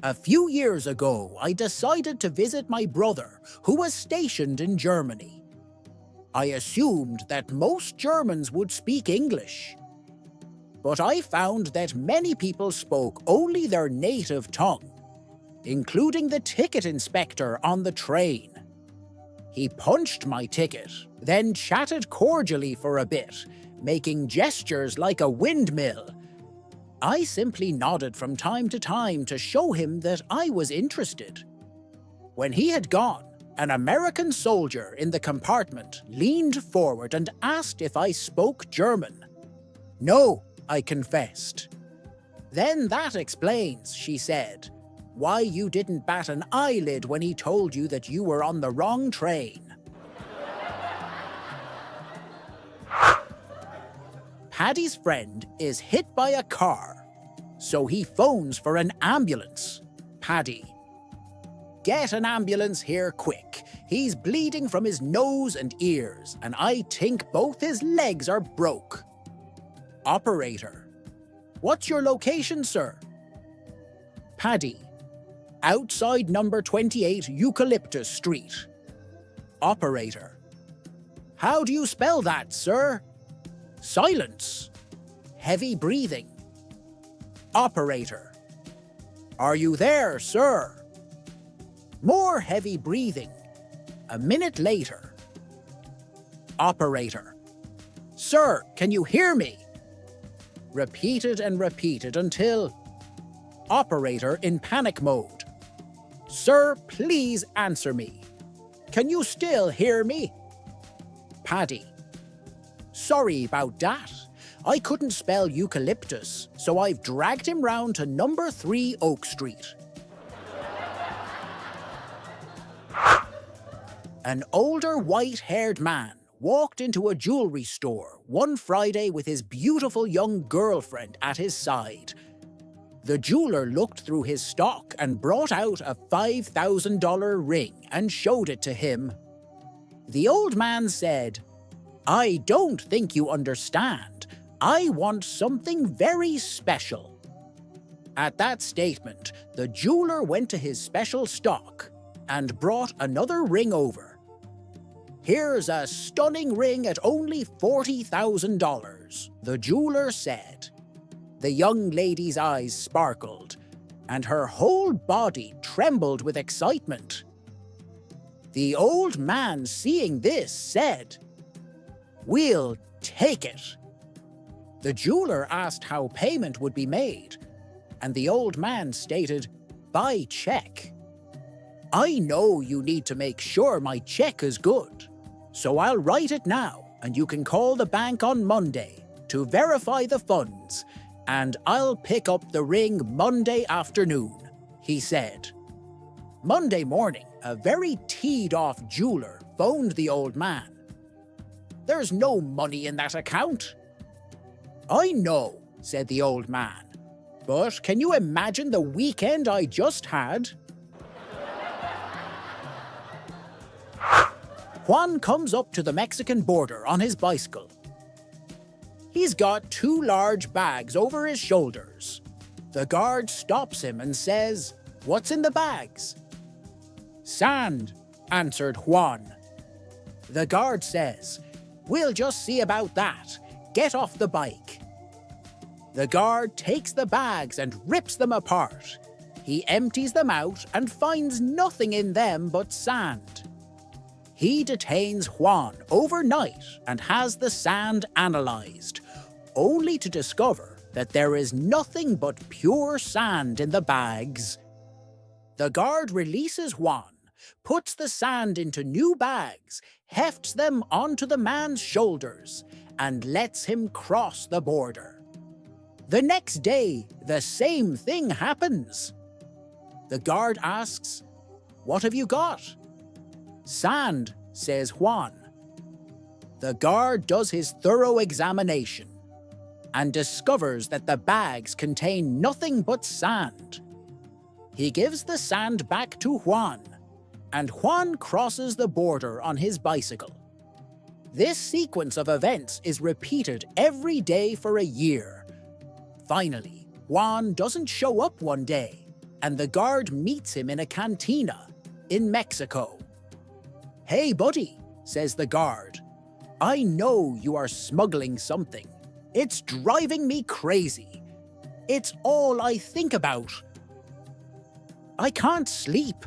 A few years ago, I decided to visit my brother, who was stationed in Germany. I assumed that most Germans would speak English. But I found that many people spoke only their native tongue, including the ticket inspector on the train. He punched my ticket, then chatted cordially for a bit, making gestures like a windmill. I simply nodded from time to time to show him that I was interested. When he had gone, an American soldier in the compartment leaned forward and asked if I spoke German. No, I confessed. Then that explains, she said, why you didn't bat an eyelid when he told you that you were on the wrong train. Paddy's friend is hit by a car, so he phones for an ambulance. Paddy: get an ambulance here quick. He's bleeding from his nose and ears, and I think both his legs are broke. Operator: what's your location, sir? Paddy: outside number 28 Eucalyptus Street. Operator: how do you spell that, sir? Silence. Heavy breathing. Operator: are you there, sir? More heavy breathing. A minute later. Operator: sir, can you hear me? Repeated and repeated until... Operator in panic mode: sir, please answer me. Can you still hear me? Paddy: sorry about that. I couldn't spell eucalyptus, so I've dragged him round to number 3 Oak Street. An older white-haired man walked into a jewelry store one Friday with his beautiful young girlfriend at his side. The jeweler looked through his stock and brought out a $5,000 ring and showed it to him. The old man said, I don't think you understand. I want something very special. At that statement, the jeweler went to his special stock and brought another ring over. Here's a stunning ring at only $40,000, the jeweler said. The young lady's eyes sparkled, and her whole body trembled with excitement. The old man, seeing this, said, We'll take it. The jeweler asked how payment would be made, and the old man stated, by check. I know you need to make sure my check is good, so I'll write it now, and you can call the bank on Monday to verify the funds, and I'll pick up the ring Monday afternoon, he said. Monday morning, a very teed-off jeweler phoned the old man. There's no money in that account. I know, said the old man, but can you imagine the weekend I just had? Juan comes up to the Mexican border on his bicycle. He's got 2 large bags over his shoulders. The guard stops him and says, What's in the bags? Sand, answered Juan. The guard says, We'll just see about that. Get off the bike. The guard takes the bags and rips them apart. He empties them out and finds nothing in them but sand. He detains Juan overnight and has the sand analyzed, only to discover that there is nothing but pure sand in the bags. The guard releases Juan, puts the sand into new bags, hefts them onto the man's shoulders, and lets him cross the border. The next day, the same thing happens. The guard asks, What have you got? Sand, says Juan. The guard does his thorough examination and discovers that the bags contain nothing but sand. He gives the sand back to Juan, and Juan crosses the border on his bicycle. This sequence of events is repeated every day for a year. Finally, Juan doesn't show up one day, and the guard meets him in a cantina in Mexico. "Hey buddy," says the guard, "I know you are smuggling something. It's driving me crazy. It's all I think about. I can't sleep.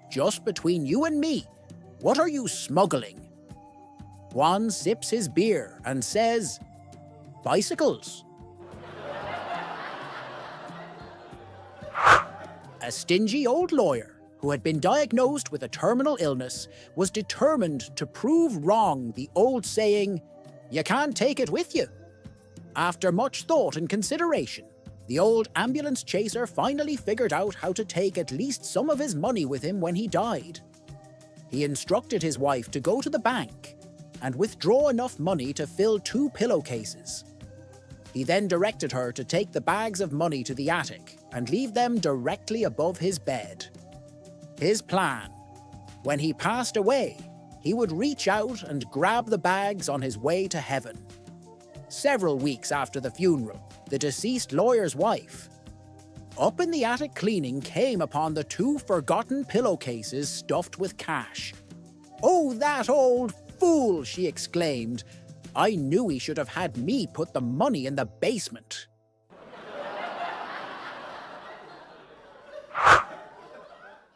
Just between you and me, what are you smuggling?" Juan sips his beer and says, "Bicycles." A stingy old lawyer who had been diagnosed with a terminal illness was determined to prove wrong the old saying, "You can't take it with you." After much thought and consideration, the old ambulance chaser finally figured out how to take at least some of his money with him when he died. He instructed his wife to go to the bank and withdraw enough money to fill 2 pillowcases. He then directed her to take the bags of money to the attic and leave them directly above his bed. His plan: when he passed away, he would reach out and grab the bags on his way to heaven. Several weeks after the funeral, the deceased lawyer's wife, up in the attic cleaning, came upon the 2 forgotten pillowcases stuffed with cash. "Oh, that old fool!" she exclaimed. "I knew he should have had me put the money in the basement."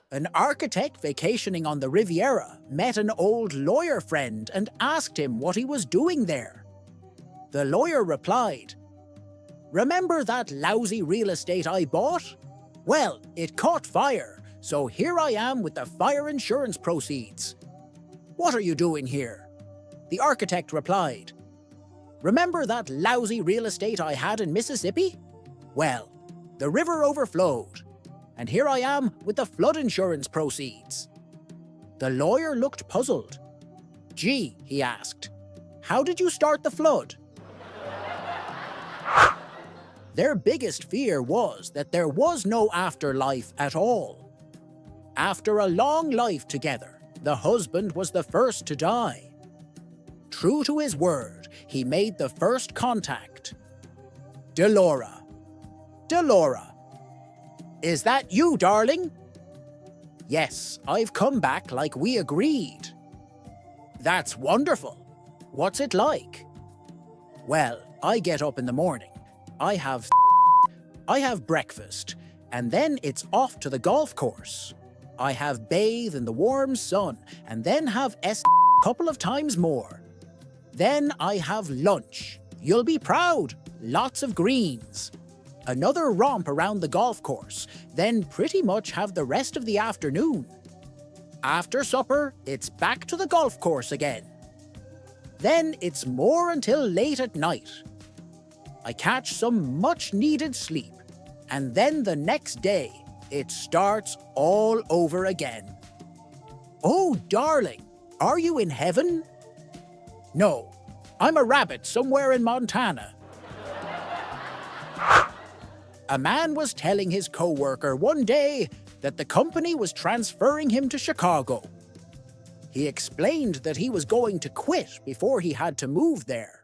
An architect vacationing on the Riviera met an old lawyer friend and asked him what he was doing there. The lawyer replied, "Remember that lousy real estate I bought? Well, it caught fire, so here I am with the fire insurance proceeds." "What are you doing here?" The architect replied, "Remember that lousy real estate I had in Mississippi? Well, the river overflowed, and here I am with the flood insurance proceeds." The lawyer looked puzzled. "Gee," he asked, "how did you start the flood?" Their biggest fear was that there was no afterlife at all. After a long life together, the husband was the first to die. True to his word, he made the first contact. "Delora. Delora. Is that you, darling?" "Yes, I've come back like we agreed." "That's wonderful. What's it like?" "Well, I get up in the morning. I have breakfast, and then it's off to the golf course. I have bathe in the warm sun, and then have a couple of times more. Then I have lunch. You'll be proud. Lots of greens. Another romp around the golf course, then pretty much have the rest of the afternoon. After supper, it's back to the golf course again. Then it's more until late at night. I catch some much-needed sleep, and then the next day, it starts all over again." "Oh, darling, are you in heaven?" "No, I'm a rabbit somewhere in Montana." A man was telling his co-worker one day that the company was transferring him to Chicago. He explained that he was going to quit before he had to move there.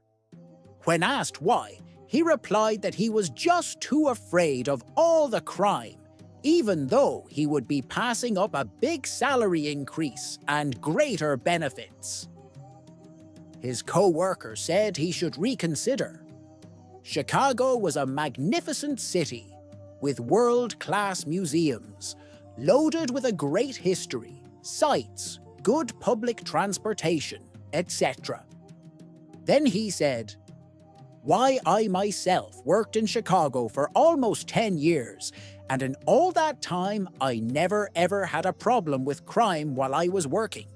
When asked why, he replied that he was just too afraid of all the crime, even though he would be passing up a big salary increase and greater benefits. His co-worker said he should reconsider. Chicago was a magnificent city with world-class museums, loaded with a great history, sights, good public transportation, etc. Then he said, "Why, I myself worked in Chicago for almost 10 years, and in all that time I never ever had a problem with crime while I was working."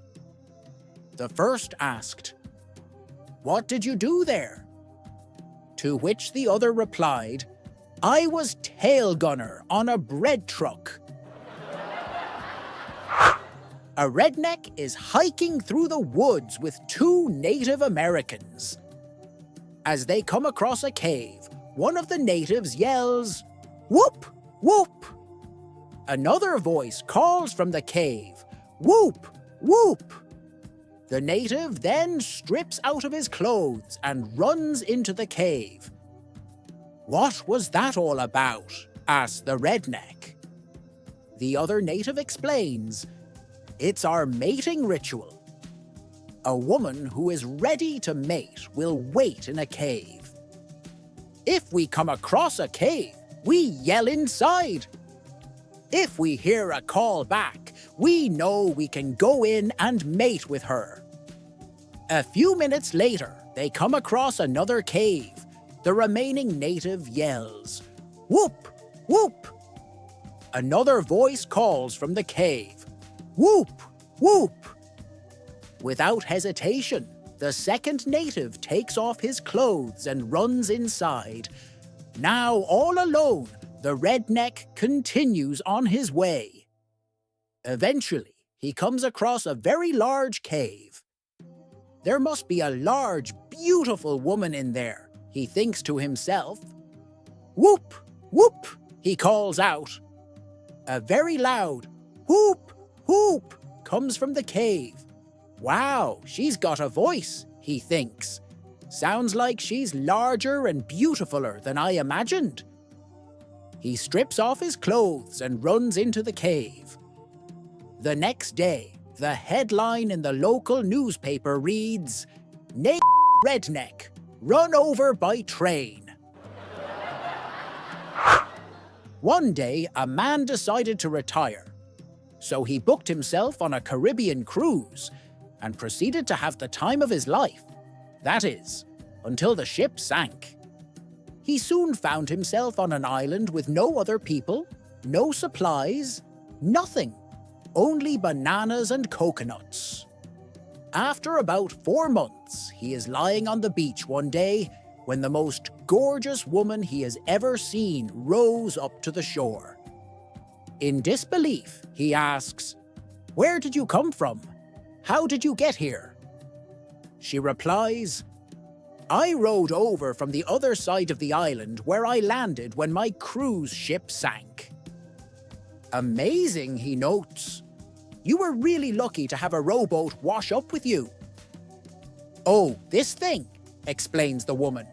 The first asked, "What did you do there?" To which the other replied, "I was tail gunner on a bread truck." A redneck is hiking through the woods with 2 Native Americans. As they come across a cave, one of the natives yells, "Whoop! Whoop!" Another voice calls from the cave, "Whoop! Whoop!" The native then strips out of his clothes and runs into the cave. "What was that all about?" asked the redneck. the other native explains. It's our mating ritual. A woman who is ready to mate will wait in a cave. If we come across a cave, we yell inside. If we hear a call back, we know we can go in and mate with her. A few minutes later, they come across another cave. The remaining native yells, "Whoop! Whoop!" Another voice calls from the cave, "Whoop! Whoop!" Without hesitation, the second native takes off his clothes and runs inside. Now all alone, the redneck continues on his way. Eventually, he comes across a very large cave. There must be a large, beautiful woman in there, he thinks to himself. "Whoop! Whoop!" he calls out. A very loud "whoop! Whoop!" comes from the cave. Wow, she's got a voice, he thinks. Sounds like she's larger and beautifuler than I imagined. He strips off his clothes and runs into the cave. The next day, the headline in the local newspaper reads, "Naked redneck, run over by train." One day, a man decided to retire. So he booked himself on a Caribbean cruise and proceeded to have the time of his life. That is, until the ship sank. He soon found himself on an island with no other people, no supplies, nothing, only bananas and coconuts. After about 4 months, he is lying on the beach one day when the most gorgeous woman he has ever seen rose up to the shore. In disbelief, he asks, "Where did you come from? How did you get here?" She replies, "I rowed over from the other side of the island where I landed when my cruise ship sank." Amazing, he notes. You were really lucky to have a rowboat wash up with you. "Oh, this thing," explains the woman.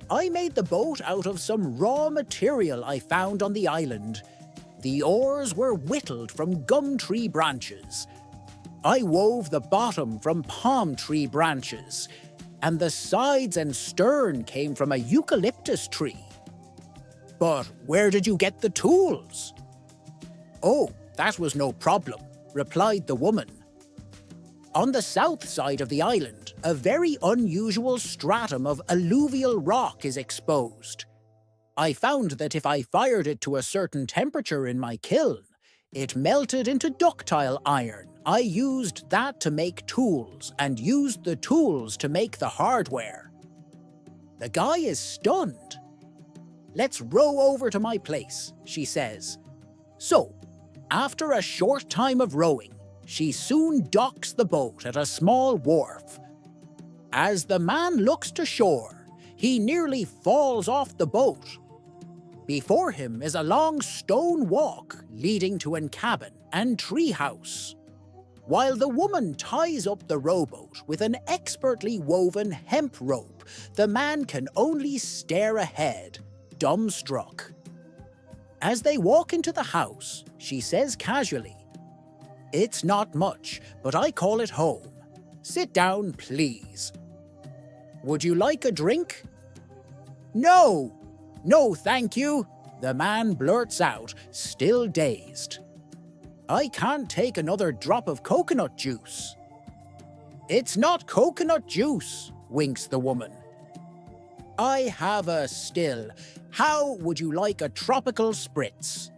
"I made the boat out of some raw material I found on the island. The oars were whittled from gum tree branches. I wove the bottom from palm tree branches, and the sides and stern came from a eucalyptus tree." "But where did you get the tools?" "Oh, that was no problem," replied the woman. "On the south side of the island, a very unusual stratum of alluvial rock is exposed. I found that if I fired it to a certain temperature in my kiln, it melted into ductile iron. I used that to make tools, and used the tools to make the hardware." The guy is stunned. "Let's row over to my place," she says. So, after a short time of rowing, she soon docks the boat at a small wharf. As the man looks to shore, he nearly falls off the boat. Before him is a long stone walk leading to a cabin and treehouse. While the woman ties up the rowboat with an expertly woven hemp rope, the man can only stare ahead, dumbstruck. As they walk into the house, she says casually, "It's not much, but I call it home. Sit down, please." "Would you like a drink?" "No, no, thank you," the man blurts out, still dazed. "I can't take another drop of coconut juice." "It's not coconut juice," winks the woman. "I have a still. How would you like a tropical spritz?"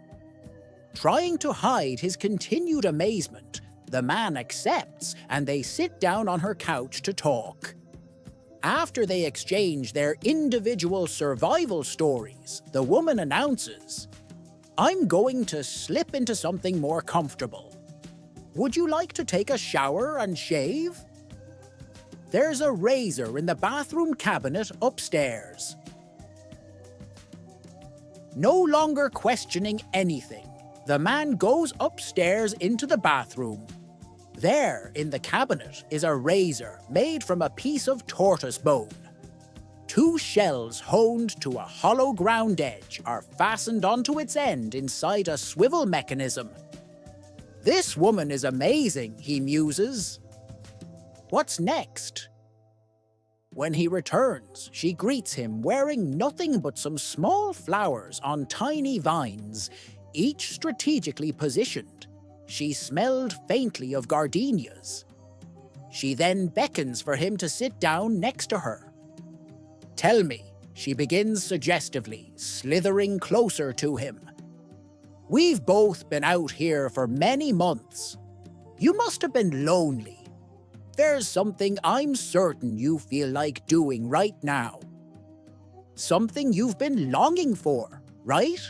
Trying to hide his continued amazement, the man accepts and they sit down on her couch to talk. After they exchange their individual survival stories, the woman announces, "I'm going to slip into something more comfortable. Would you like to take a shower and shave? There's a razor in the bathroom cabinet upstairs." No longer questioning anything, the man goes upstairs into the bathroom. There, in the cabinet, is a razor made from a piece of tortoise bone. 2 shells honed to a hollow ground edge are fastened onto its end inside a swivel mechanism. "This woman is amazing," he muses. "What's next?" When he returns, she greets him wearing nothing but some small flowers on tiny vines, each strategically positioned. She smelled faintly of gardenias. She then beckons for him to sit down next to her. "Tell me," she begins suggestively, slithering closer to him. "We've both been out here for many months. You must have been lonely. There's something I'm certain you feel like doing right now. Something you've been longing for, right?"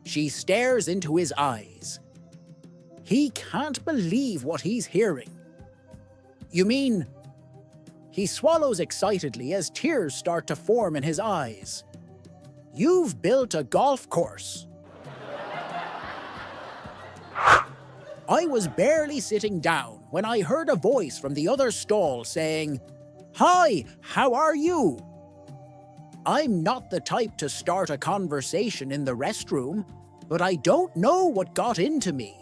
She stares into his eyes. He can't believe what he's hearing. "You mean..." He swallows excitedly as tears start to form in his eyes. "You've built a golf course." I was barely sitting down when I heard a voice from the other stall saying, "Hi, how are you?" I'm not the type to start a conversation in the restroom, but I don't know what got into me.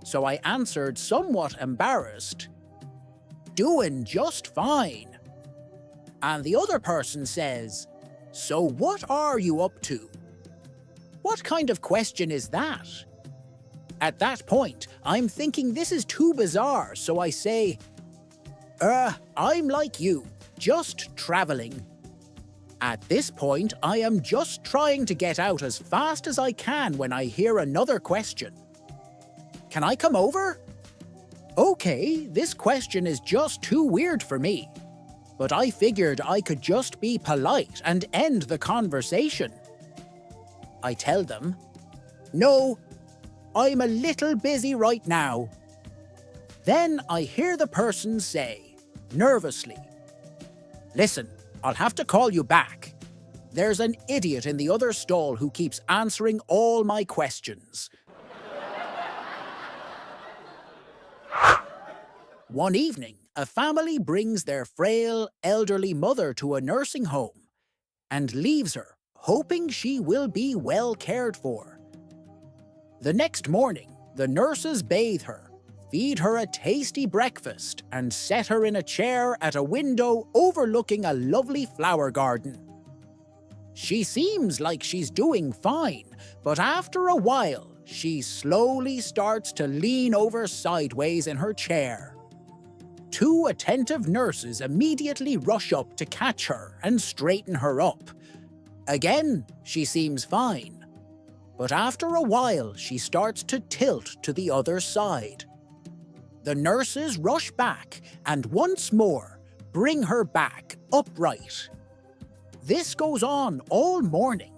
So I answered, somewhat embarrassed, "Doing just fine." And the other person says, "So what are you up to?" What kind of question is that? At that point, I'm thinking this is too bizarre, so I say, I'm like you, just traveling." At this point, I am just trying to get out as fast as I can when I hear another question. "Can I come over?" Okay, this question is just too weird for me. But I figured I could just be polite and end the conversation. I tell them, "No, I'm a little busy right now." Then I hear the person say, nervously, "Listen, I'll have to call you back. There's an idiot in the other stall who keeps answering all my questions." One evening, a family brings their frail, elderly mother to a nursing home and leaves her, hoping she will be well cared for. The next morning, the nurses bathe her, feed her a tasty breakfast, and set her in a chair at a window overlooking a lovely flower garden. She seems like she's doing fine, but after a while, she slowly starts to lean over sideways in her chair. 2 attentive nurses immediately rush up to catch her and straighten her up. Again, she seems fine. But after a while, she starts to tilt to the other side. The nurses rush back and once more bring her back upright. This goes on all morning.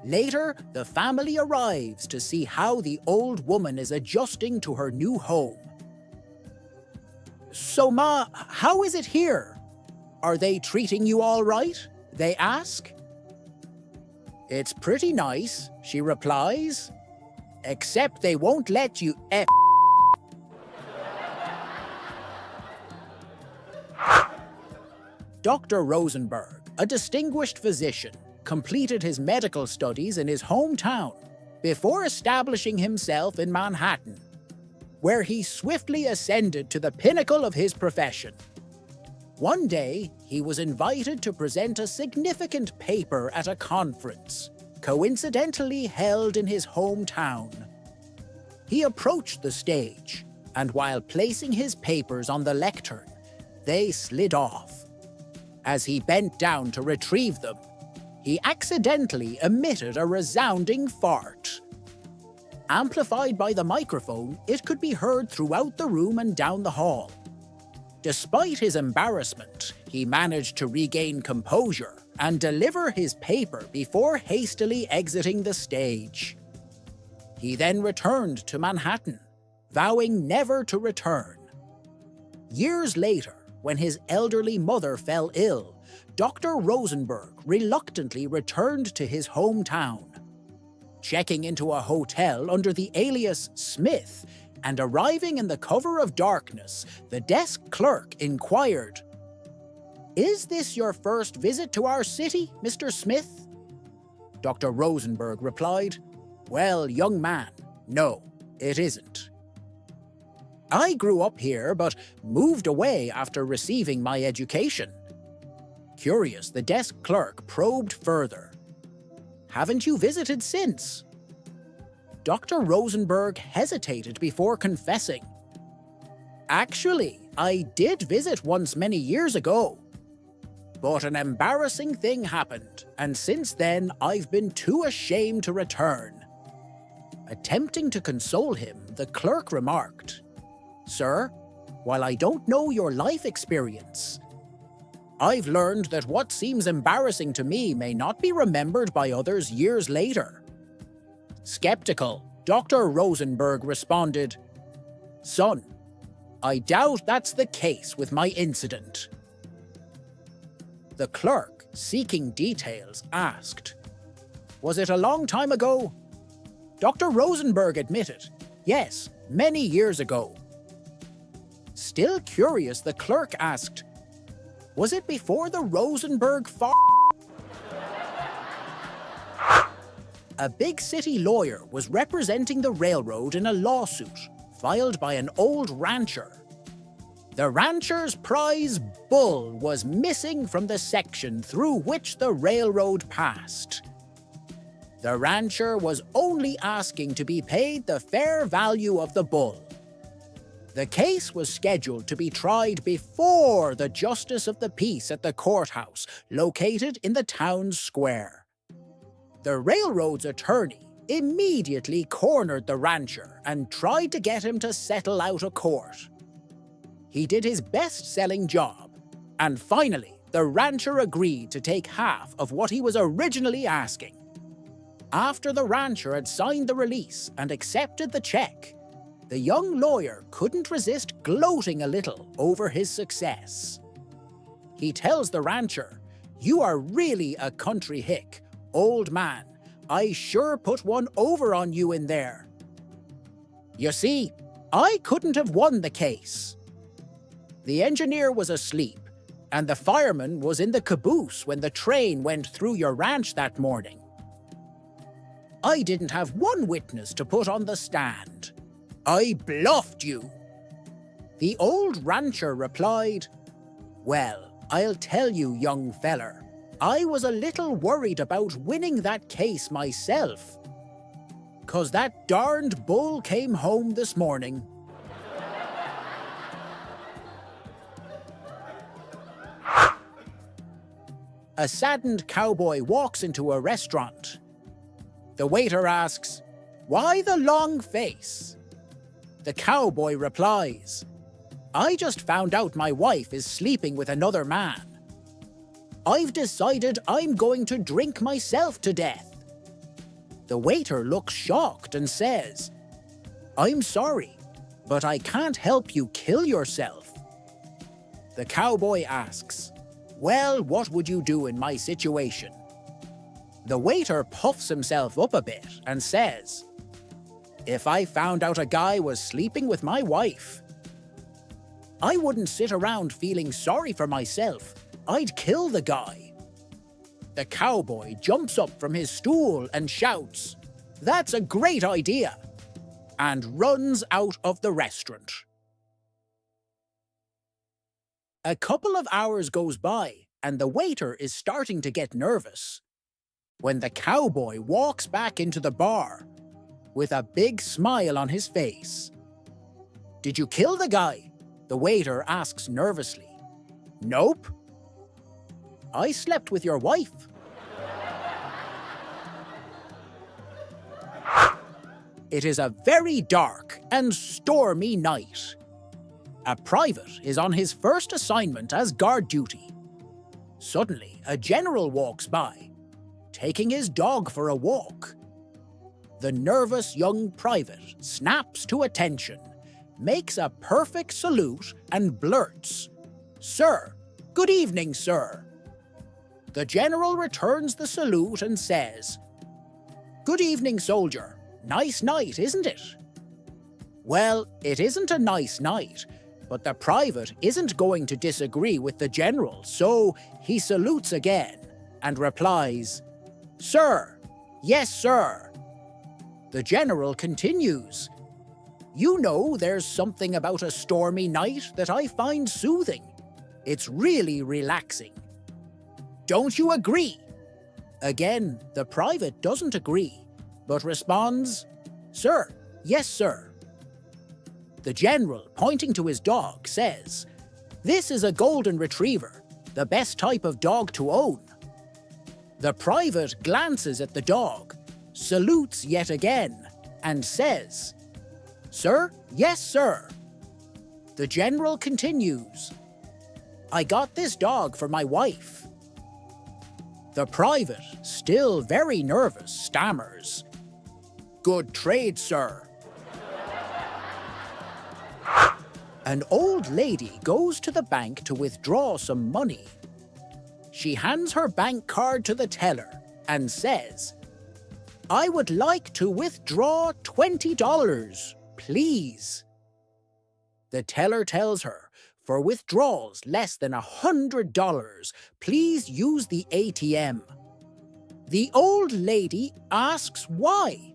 Later, the family arrives to see how the old woman is adjusting to her new home. "So, Ma, how is it here? Are they treating you all right?" they ask. "It's pretty nice," she replies, "except they won't let you F." Dr. Rosenberg, a distinguished physician, completed his medical studies in his hometown before establishing himself in Manhattan, where he swiftly ascended to the pinnacle of his profession. One day, he was invited to present a significant paper at a conference, coincidentally held in his hometown. He approached the stage, and while placing his papers on the lectern, they slid off. As he bent down to retrieve them, he accidentally emitted a resounding fart. Amplified by the microphone, it could be heard throughout the room and down the hall. Despite his embarrassment, he managed to regain composure and deliver his paper before hastily exiting the stage. He then returned to Manhattan, vowing never to return. Years later, when his elderly mother fell ill, Dr. Rosenberg reluctantly returned to his hometown. Checking into a hotel under the alias Smith and arriving in the cover of darkness, the desk clerk inquired, "Is this your first visit to our city, Mr. Smith?" Dr. Rosenberg replied, "Well, young man, no, it isn't. I grew up here but moved away after receiving my education." Curious, the desk clerk probed further. "Haven't you visited since?" Dr. Rosenberg hesitated before confessing. "Actually, I did visit once many years ago. But an embarrassing thing happened, and since then I've been too ashamed to return." Attempting to console him, the clerk remarked, "Sir, while I don't know your life experience, I've learned that what seems embarrassing to me may not be remembered by others years later." Skeptical, Dr. Rosenberg responded, "Son, I doubt that's the case with my incident." The clerk, seeking details, asked, "Was it a long time ago?" Dr. Rosenberg admitted, "Yes, many years ago." Still curious, the clerk asked, "Was it before the Rosenberg A big city lawyer was representing the railroad in a lawsuit filed by an old rancher. The rancher's prize bull was missing from the section through which the railroad passed. The rancher was only asking to be paid the fair value of the bull. The case was scheduled to be tried before the Justice of the Peace at the courthouse located in the town square. The railroad's attorney immediately cornered the rancher and tried to get him to settle out of court. He did his best-selling job, and finally the rancher agreed to take half of what he was originally asking. After the rancher had signed the release and accepted the check, the young lawyer couldn't resist gloating a little over his success. He tells the rancher, "You are really a country hick, old man. I sure put one over on you in there. You see, I couldn't have won the case. The engineer was asleep, and the fireman was in the caboose when the train went through your ranch that morning. I didn't have one witness to put on the stand. I bluffed you." The old rancher replied, "Well, I'll tell you, young feller, I was a little worried about winning that case myself, 'cause that darned bull came home this morning." A saddened cowboy walks into a restaurant. The waiter asks, "Why the long face?" The cowboy replies, "I just found out my wife is sleeping with another man. I've decided I'm going to drink myself to death." The waiter looks shocked and says, "I'm sorry, but I can't help you kill yourself." The cowboy asks, "Well, what would you do in my situation?" The waiter puffs himself up a bit and says, "If I found out a guy was sleeping with my wife, I wouldn't sit around feeling sorry for myself. I'd kill the guy." The cowboy jumps up from his stool and shouts, "That's a great idea," and runs out of the restaurant. A couple of hours goes by, and the waiter is starting to get nervous, when the cowboy walks back into the bar with a big smile on his face. "Did you kill the guy?" the waiter asks nervously. "Nope." "I slept with your wife." It is a very dark and stormy night. A private is on his first assignment as guard duty. Suddenly, a general walks by, taking his dog for a walk. The nervous young private snaps to attention, makes a perfect salute, and blurts, "Sir, good evening, sir." The general returns the salute and says, "Good evening, soldier. Nice night, isn't it?" "Well, it isn't a nice night. But the private isn't going to disagree with the general, so he salutes again and replies, "Sir, yes, sir." The general continues, "You know, there's something about a stormy night that I find soothing. It's really relaxing. Don't you agree?" Again, the private doesn't agree, but responds, "Sir, yes, sir." The general, pointing to his dog, says, "This is a golden retriever, the best type of dog to own." The private glances at the dog, salutes yet again, and says, "Sir, yes, sir." The general continues, "I got this dog for my wife." The private, still very nervous, stammers, "Good trade, sir." An old lady goes to the bank to withdraw some money. She hands her bank card to the teller and says, "I would like to withdraw $20, please." The teller tells her, for withdrawals less than $100, please use the ATM. The old lady asks why.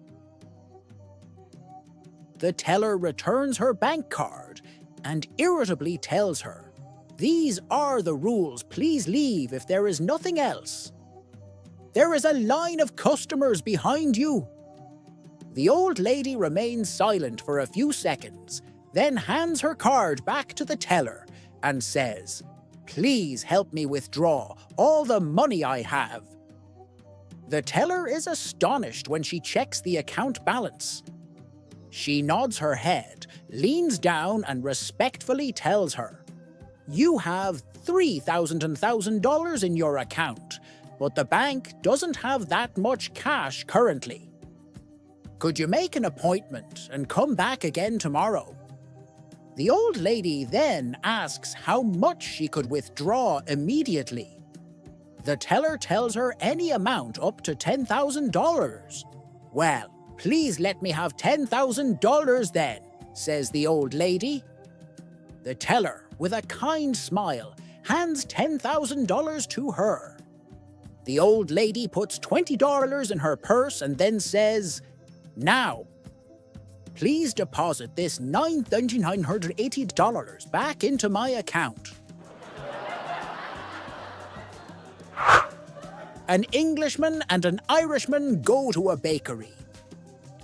The teller returns her bank card and irritably tells her, "These are the rules, please leave if there is nothing else. There is a line of customers behind you." The old lady remains silent for a few seconds, then hands her card back to the teller and says, "Please help me withdraw all the money I have." The teller is astonished when she checks the account balance. She nods her head, leans down and respectfully tells her, "You have $3,000 in your account, but the bank doesn't have that much cash currently. Could you make an appointment and come back again tomorrow?" The old lady then asks how much she could withdraw immediately. The teller tells her any amount up to $10,000. "Well, please let me have $10,000 then," says the old lady. The teller, with a kind smile, hands $10,000 to her. The old lady puts $20 in her purse and then says, "Now, please deposit this $9,980 back into my account." An Englishman and an Irishman go to a bakery.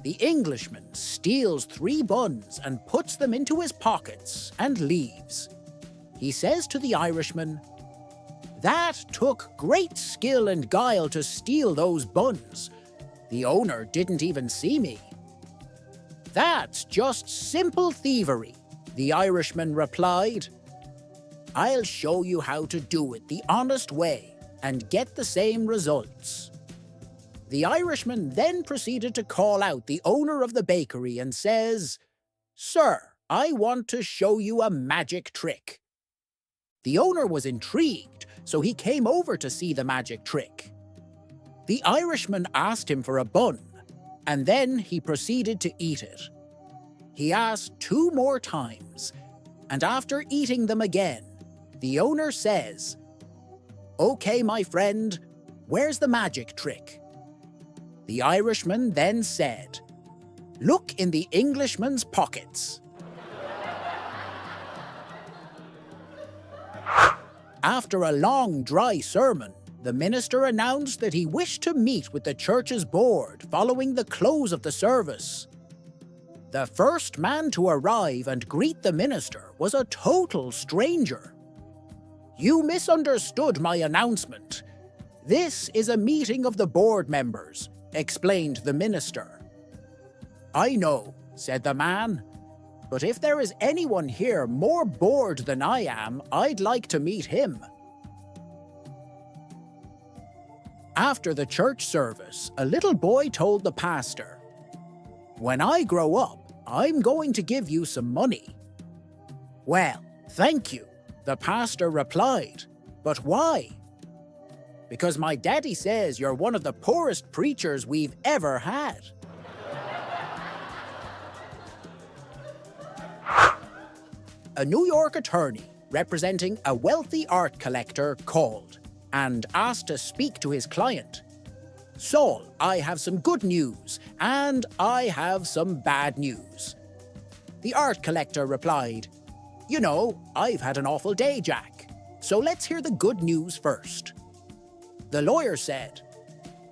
The Englishman steals 3 buns and puts them into his pockets and leaves. He says to the Irishman, "That took great skill and guile to steal those buns. The owner didn't even see me." "That's just simple thievery," the Irishman replied. "I'll show you how to do it the honest way and get the same results." The Irishman then proceeded to call out the owner of the bakery and says, "Sir, I want to show you a magic trick." The owner was intrigued, so he came over to see the magic trick. The Irishman asked him for a bun, and then he proceeded to eat it. He asked 2 more times, and after eating them again, the owner says, "Okay, my friend, where's the magic trick?" The Irishman then said, "Look in the Englishman's pockets." After a long, dry sermon, the minister announced that he wished to meet with the church's board following the close of the service. The first man to arrive and greet the minister was a total stranger. "You misunderstood my announcement. This is a meeting of the board members," explained the minister. "I know," said the man, "but if there is anyone here more bored than I am, I'd like to meet him." After the church service, a little boy told the pastor, "When I grow up, I'm going to give you some money." "Well, thank you," the pastor replied, "but why?" "Because my daddy says you're one of the poorest preachers we've ever had." A New York attorney representing a wealthy art collector called and asked to speak to his client. "Saul, I have some good news, and I have some bad news." The art collector replied, "You know, I've had an awful day, Jack, so let's hear the good news first." The lawyer said,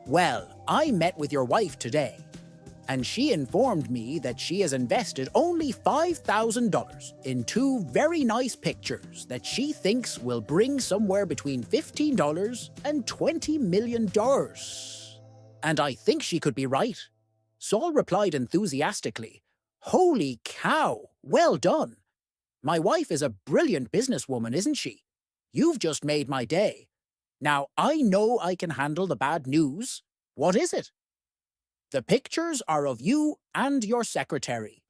"Well, I met with your wife today, and she informed me that she has invested only $5,000 in two very nice pictures that she thinks will bring somewhere between $15 and $20 million. And I think she could be right." Saul replied enthusiastically, "Holy cow, well done. My wife is a brilliant businesswoman, isn't she? You've just made my day. Now I know I can handle the bad news. What is it?" "The pictures are of you and your secretary.